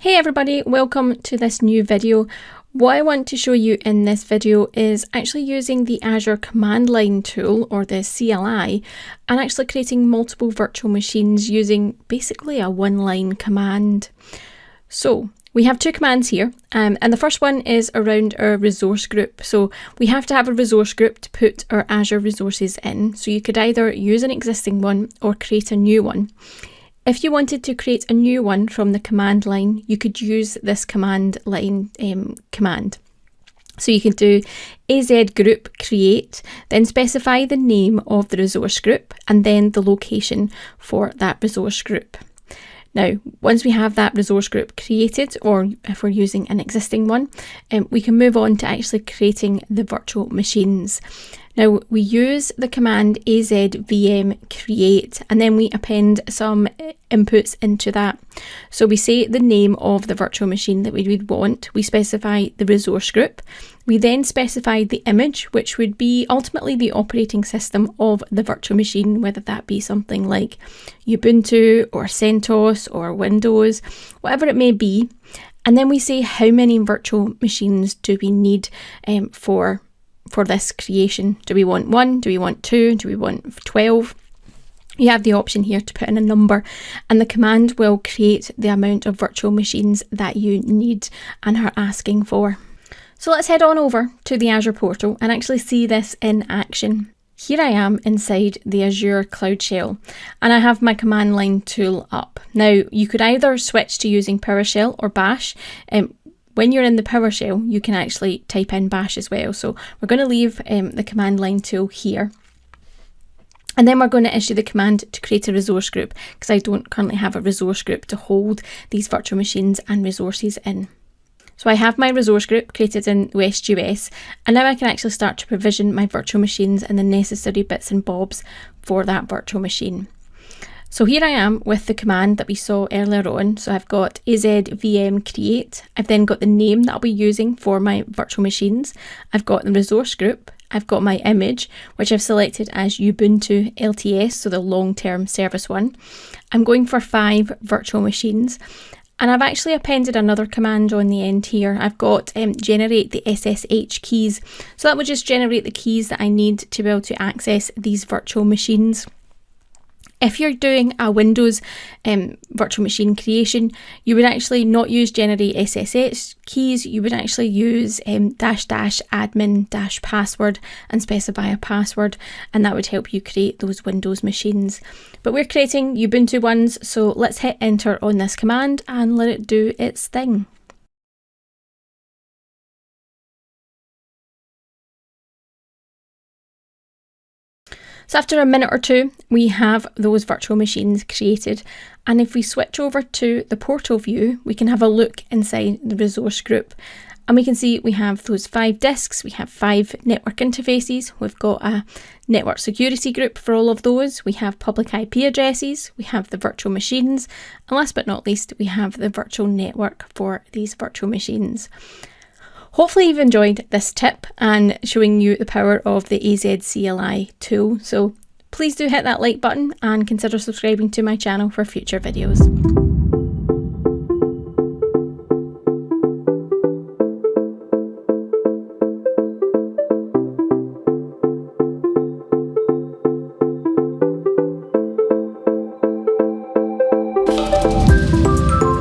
Hey everybody, welcome to this new video. What I want to show you in this video is actually using the Azure command line tool, or the CLI, and actually creating multiple virtual machines using basically a one-line command. So we have two commands here, and the first one is around our resource group. So we have to have a resource group to put our Azure resources in. So you could either use an existing one or create a new one. If you wanted to create a new one from the command line, you could use this command line command. So you can do az group create, then specify the name of the resource group and then the location for that resource group. Now, once we have that resource group created, or if we're using an existing one, we can move on to actually creating the virtual machines. Now, we use the command azvm create, and then we append some inputs into that. So we say the name of the virtual machine that we would want, we specify the resource group, we then specify the image, which would be ultimately the operating system of the virtual machine, whether that be something like Ubuntu or CentOS or Windows, whatever it may be. And then we say how many virtual machines do we need for this creation. Do we want 1? Do we want 2? Do we want 12? You have the option here to put in a number, and the command will create the amount of virtual machines that you need and are asking for. So let's head on over to the Azure portal and actually see this in action. Here I am inside the Azure Cloud Shell, and I have my command line tool up. Now, you could either switch to using PowerShell or Bash. When you're in the PowerShell, you can actually type in Bash as well. So we're going to leave the command line tool here. And then we're going to issue the command to create a resource group, because I don't currently have a resource group to hold these virtual machines and resources in. So I have my resource group created in OSGUS, and now I can actually start to provision my virtual machines and the necessary bits and bobs for that virtual machine. So here I am with the command that we saw earlier on. So I've got azvm create. I've then got the name that I'll be using for my virtual machines. I've got the resource group. I've got my image, which I've selected as Ubuntu LTS, so the long-term service one. I'm going for 5 virtual machines. And I've actually appended another command on the end here. I've got generate the SSH keys. So that would just generate the keys that I need to be able to access these virtual machines. If you're doing a Windows virtual machine creation, you would actually not use generate SSH keys. You would actually use --admin password and specify a password, and that would help you create those Windows machines. But we're creating Ubuntu ones, so let's hit enter on this command and let it do its thing. So after a minute or two, we have those virtual machines created. And if we switch over to the portal view, we can have a look inside the resource group. And we can see we have those 5 disks, we have 5 network interfaces, we've got a network security group for all of those, we have public IP addresses, we have the virtual machines, and last but not least, we have the virtual network for these virtual machines. Hopefully you've enjoyed this tip and showing you the power of the AZ CLI tool. So please do hit that like button and consider subscribing to my channel for future videos.